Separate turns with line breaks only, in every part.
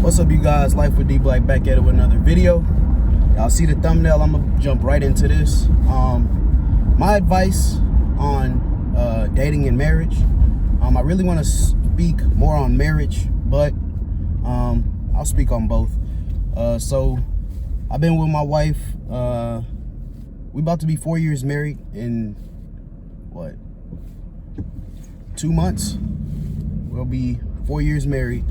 What's up, you guys? Life with D Black back at it with another video. Y'all see the thumbnail? I'm gonna jump right into this. My advice on dating and marriage. I really want to speak more on marriage, but I'll speak on both. So I've been with my wife. We about to be 4 years married in what? 2 months. We'll be 4 years married.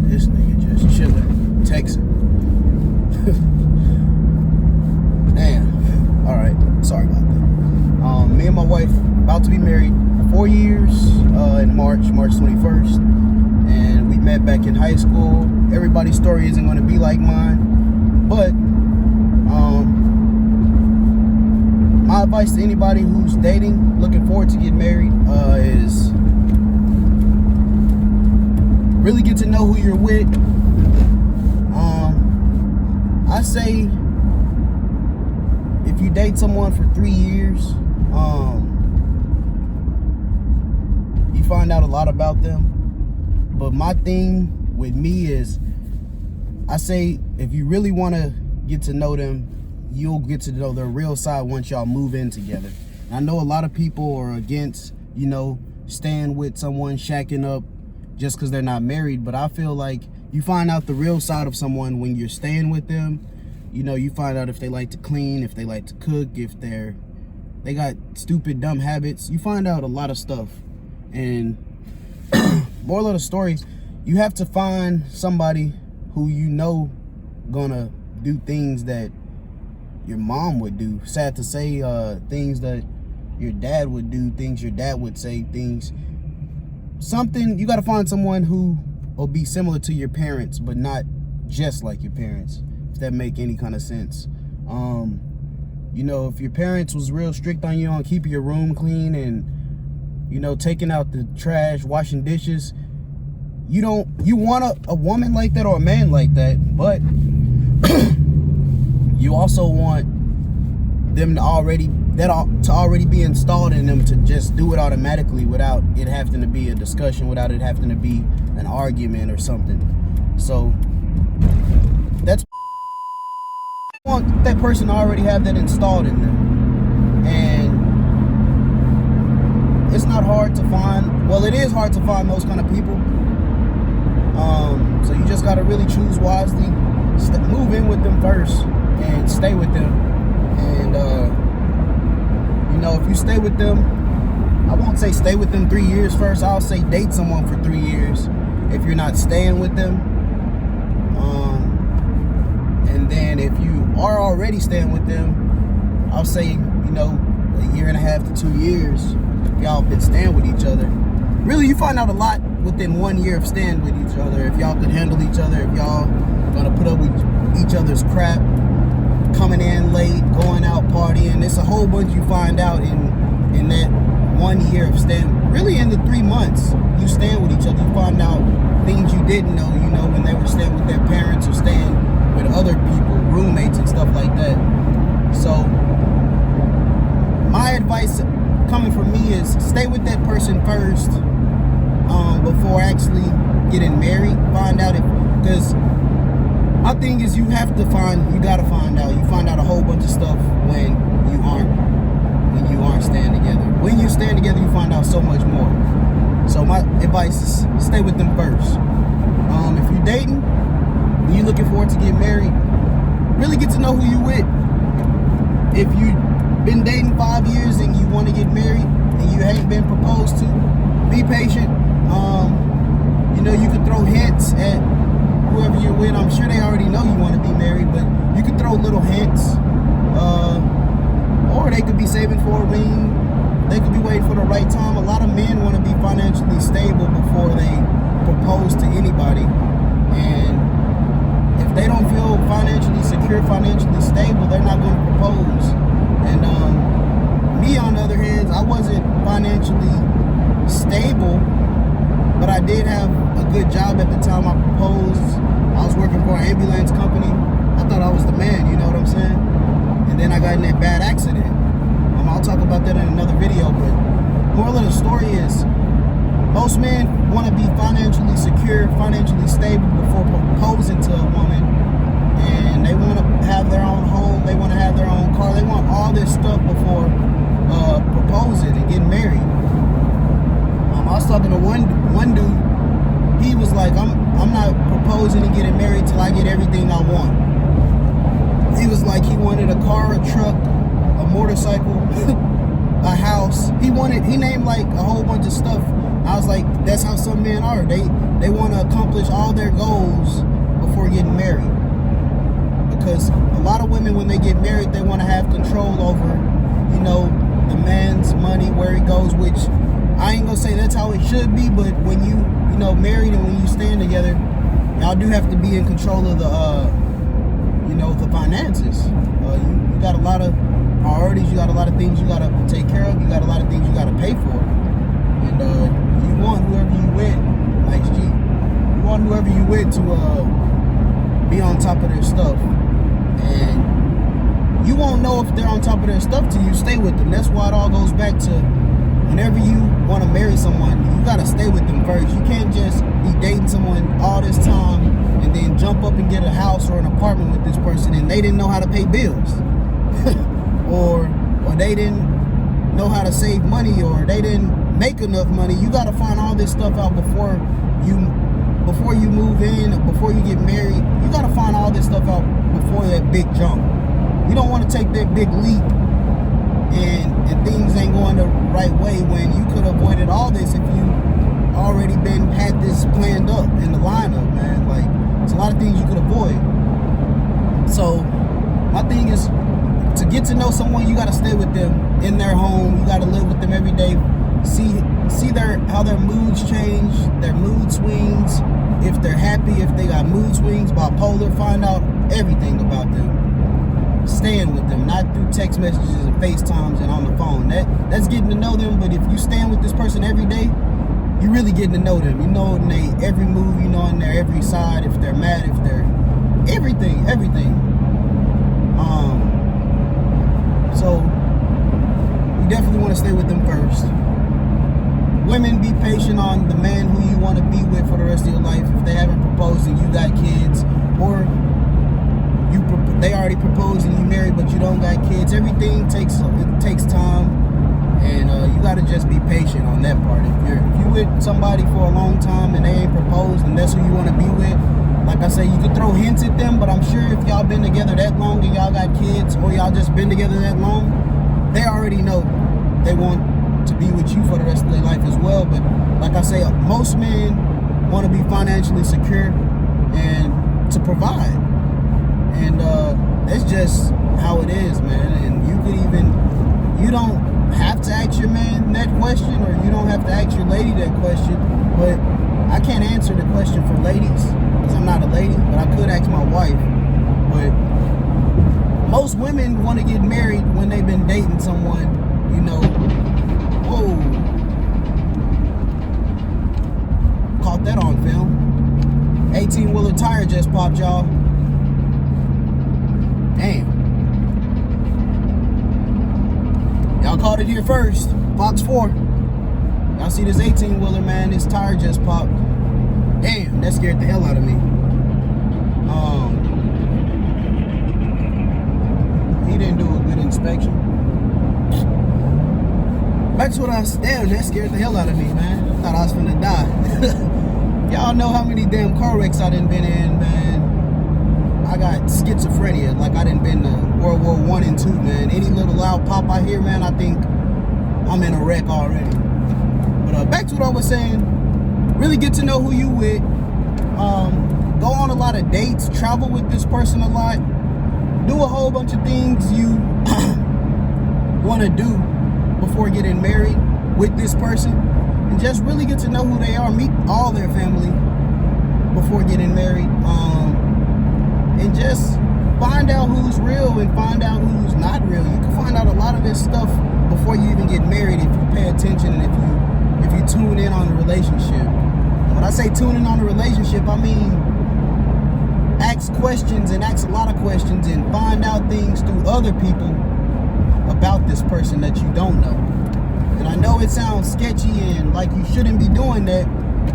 This nigga just chilling, texting. Damn. All right. Sorry about that. Me and my wife about to be married 4 years in March 21st, and we met back in high school. Everybody's story isn't going to be like mine, but my advice to anybody who's dating, looking forward to get married, is really get to know who you're with. I say if you date someone for 3 years, you find out a lot about them. But my thing with me is, I say if you really want to get to know them, you'll get to know their real side once y'all move in together. And I know a lot of people are against, staying with someone, shacking up just because they're not married. But I feel like you find out the real side of someone when you're staying with them. You find out if they like to clean, if they like to cook, if they got stupid, dumb habits. You find out a lot of stuff. And moral of the story, you have to find somebody who gonna do things that your mom would do. Sad to say, things that your dad would do, things your dad would say, you got to find someone who will be similar to your parents, but not just like your parents, if that make any kind of sense. If your parents was real strict on you on keeping your room clean and, taking out the trash, washing dishes, you want a woman like that or a man like that, but you also want them to already be installed in them to just do it automatically without it having to be a discussion, without it having to be an argument or something. So that's I want that person to already have that installed in them. And it's not hard to find. Well, it is hard to find those kind of people. So you just got to really choose wisely. Move in with them first and stay with them. And if you stay with them, I won't say stay with them 3 years first. I'll say date someone for 3 years if you're not staying with them. And then if you are already staying with them, I'll say, a year and a half to 2 years, if y'all been staying with each other. Really, you find out a lot within 1 year of staying with each other. If y'all could handle each other, if y'all gonna put up with each other's crap, coming in late, going out partying. It's a whole bunch you find out in that 1 year of staying. Really, in the 3 months you staying with each other, you find out things you didn't know, when they were staying with their parents or staying with other people, roommates and stuff like that. So my advice coming from me is stay with that person first, before actually getting married. Find out because my thing is you gotta find out. You find out a whole bunch of stuff when you aren't staying together. When you're staying together, you find out so much more. So my advice is stay with them first. If you're dating, when you're looking forward to get married, really get to know who you with. If you've been dating 5 years and you want to get married and you ain't been proposed to, be patient. You could throw hints at whoever you're with. I'm sure they already know you want to be married, but you could throw little hints. Or they could be saving for a ring. They could be waiting for the right time. A lot of men want to be financially stable before they propose to anybody. And if they don't feel financially secure, financially stable, they're not going to propose. And me, on the other hand, I wasn't financially stable, but I did have a good job at the time I proposed. I was working for an ambulance company. I thought I was the man, you know what I'm saying? And then I got in that bad accident. I'll talk about that in another video, but moral of the story is Most men want to be financially secure, financially stable before proposing to a woman. And they want to have their own home. They want to have their own car. They want all this stuff before proposing and getting married. I was talking to one dude. He was like, I'm not proposing and getting married till I get everything I want. He was like, he wanted a car, a truck, a motorcycle, a house. He named like a whole bunch of stuff. I was like, that's how some men are. They want to accomplish all their goals before getting married. Because a lot of women, when they get married, they want to have control over, you know, the man's money, where he goes, which I ain't gonna say that's how it should be, but when you know, married and when you stand together, y'all do have to be in control of the, you know, the finances. You got a lot of priorities, you got a lot of things you got to take care of, you got a lot of things you got to pay for. And you want whoever you with, like G, you want whoever you with to be on top of their stuff. And you won't know if they're on top of their stuff till you stay with them. That's why it all goes back to, whenever you want to marry someone, you got to stay with them first. You can't just be dating someone all this time and then jump up and get a house or an apartment with this person and they didn't know how to pay bills. or they didn't know how to save money, or they didn't make enough money. You got to find all this stuff out before you move in, before you get married. You got to find all this stuff out before that big jump. You don't want to take that big leap and things ain't going the right way, when you could have avoided all this if you already had this planned up in the lineup, man. Like, it's a lot of things you could avoid. So my thing is, to get to know someone, you got to stay with them in their home. You got to live with them every day. See how their moods change, their mood swings, if they're happy, if they got mood swings, bipolar. Find out everything about them. Staying with them, not through text messages and FaceTimes and on the phone. That's getting to know them. But if you stand with this person every day, you really getting to know them. You know in their every move, you know in their every side, if they're mad, if they're everything. So you definitely want to stay with them first. Women, be patient on the man who you want to be with for the rest of your life. If they haven't proposed and you got kids, or they already proposed and you married but you don't got kids, everything takes time, and you got to just be patient on that part. If you with somebody for a long time and they ain't proposed and that's who you want to be with, like I say, you could throw hints at them, but I'm sure if y'all been together that long and y'all got kids, or y'all just been together that long, they already know they want to be with you for the rest of their life as well. But like I say, most men want to be financially secure and to provide. And that's just how it is, man. And you don't have to ask your man that question, or you don't have to ask your lady that question. But I can't answer the question for ladies, because I'm not a lady, but I could ask my wife. But most women want to get married when they've been dating someone, you know. Whoa. Caught that on film. 18-wheeler tire just popped, y'all. Damn. Y'all caught it here first. Fox 4. Y'all see this 18-wheeler, man? This tire just popped. Damn, that scared the hell out of me. He didn't do a good inspection. That's what I was. Damn, that scared the hell out of me, man. I thought I was finna die. Y'all know how many damn car wrecks I done been in, man. I got schizophrenia. Like, I done been to World War I and II, man. Any little loud pop I hear, man, I think I'm in a wreck already. But back to what I was saying. Really get to know who you with. Go on a lot of dates. Travel with this person a lot. Do a whole bunch of things you want to do before getting married with this person. And just really get to know who they are. Meet all their family before getting married. And just find out who's real and find out who's not real. You can find out a lot of this stuff before you even get married if you pay attention and if you tune in on the relationship. When I say tune in on the relationship, I mean ask questions and ask a lot of questions and find out things through other people about this person that you don't know. And I know it sounds sketchy and like you shouldn't be doing that.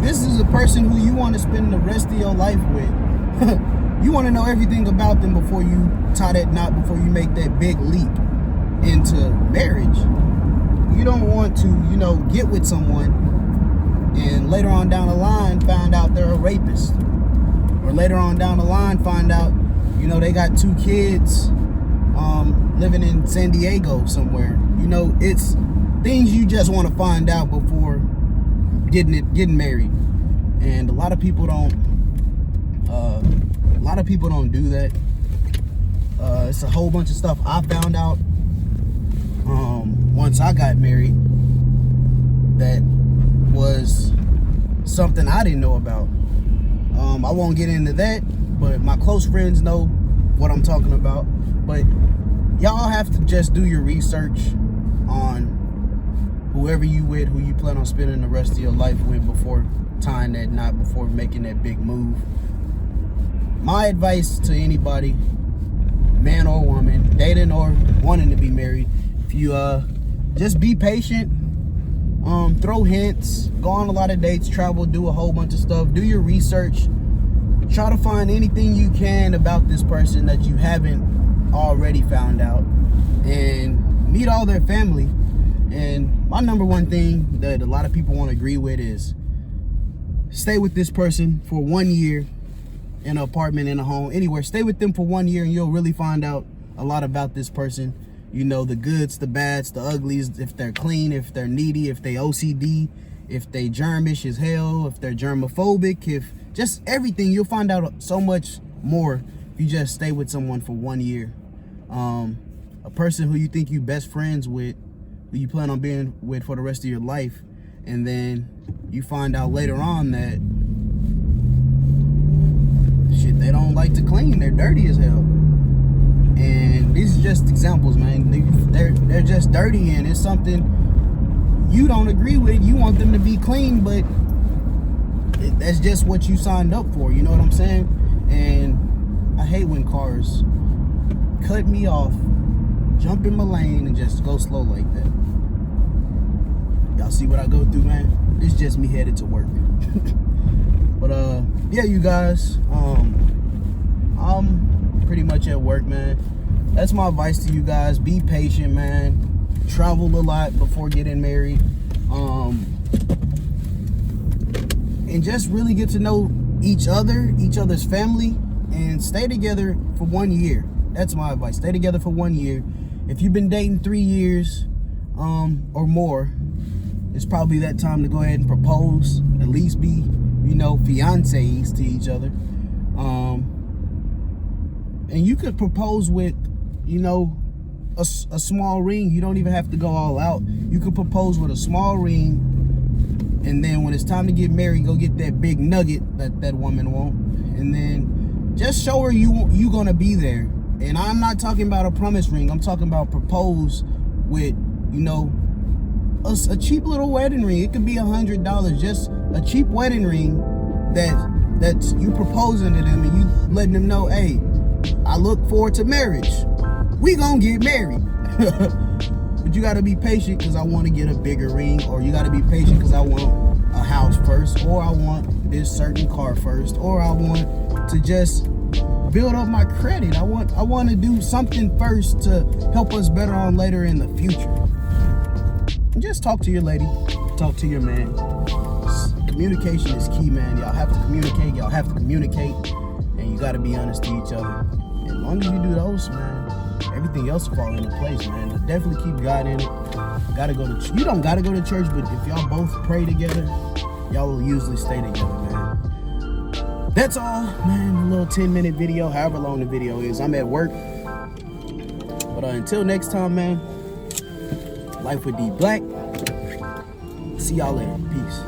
This is a person who you want to spend the rest of your life with. You want to know everything about them before you tie that knot, before you make that big leap into marriage. You don't want to, get with someone and later on down the line find out they're a rapist. Or later on down the line find out, they got 2 kids living in San Diego somewhere. It's things you just want to find out before getting married. And a lot of people don't do that. It's a whole bunch of stuff I found out once I got married that was something I didn't know about. I won't get into that, but my close friends know what I'm talking about. But y'all have to just do your research on whoever you with, who you plan on spending the rest of your life with before tying that knot, before making that big move. My advice to anybody, man or woman, dating or wanting to be married, if you just be patient, throw hints, go on a lot of dates, travel, do a whole bunch of stuff, do your research, try to find anything you can about this person that you haven't already found out, and meet all their family. And my number one thing that a lot of people won't agree with is stay with this person for 1 year in an apartment, in a home, anywhere. Stay with them for 1 year and you'll really find out a lot about this person. The goods, the bads, the uglies, if they're clean, if they're needy, if they OCD, if they germish as hell, if they're germophobic, if just everything. You'll find out so much more if you just stay with someone for 1 year. A person who you think you best friends with, who you plan on being with for the rest of your life, and then you find out later on that shit, they don't like to clean, they're dirty as hell. And these are just examples, man. They're just dirty, and it's something you don't agree with. You want them to be clean, but that's just what you signed up for. You know what I'm saying? And I hate when cars cut me off, jump in my lane, and just go slow like that. Y'all see what I go through, man? It's just me headed to work. But yeah, you guys, I'm pretty much at work, man. That's my advice to you guys. Be patient, man. Travel a lot before getting married, and just really get to know each other's family, and stay together for 1 year. That's my advice. Stay together for 1 year. If you've been dating 3 years or more, it's probably that time to go ahead and propose. At least be, fiancés to each other. And you could propose with, a small ring. You don't even have to go all out. You could propose with a small ring, and then when it's time to get married, go get that big nugget that woman want, and then just show her you gonna be there. And I'm not talking about a promise ring. I'm talking about propose with, a cheap little wedding ring. It could be $100, just a cheap wedding ring that's you proposing to them, and you letting them know, hey, I look forward to marriage. We gonna get married. But you gotta be patient, because I want to get a bigger ring, or you gotta be patient because I want a house first, or I want this certain car first, or I want to just build up my credit. I want to do something first to help us better on later in the future. And just talk to your lady, talk to your man. Communication is key, man. Y'all have to communicate, and you got to be honest to each other. And as long as you do those, man, everything else will fall into place, man. Definitely keep God in it. You don't gotta go to church, but if y'all both pray together, y'all will usually stay together, man. That's all, man. A little 10-minute video, however long the video is. I'm at work. But until next time, man, Life with D Black. See y'all later. Peace.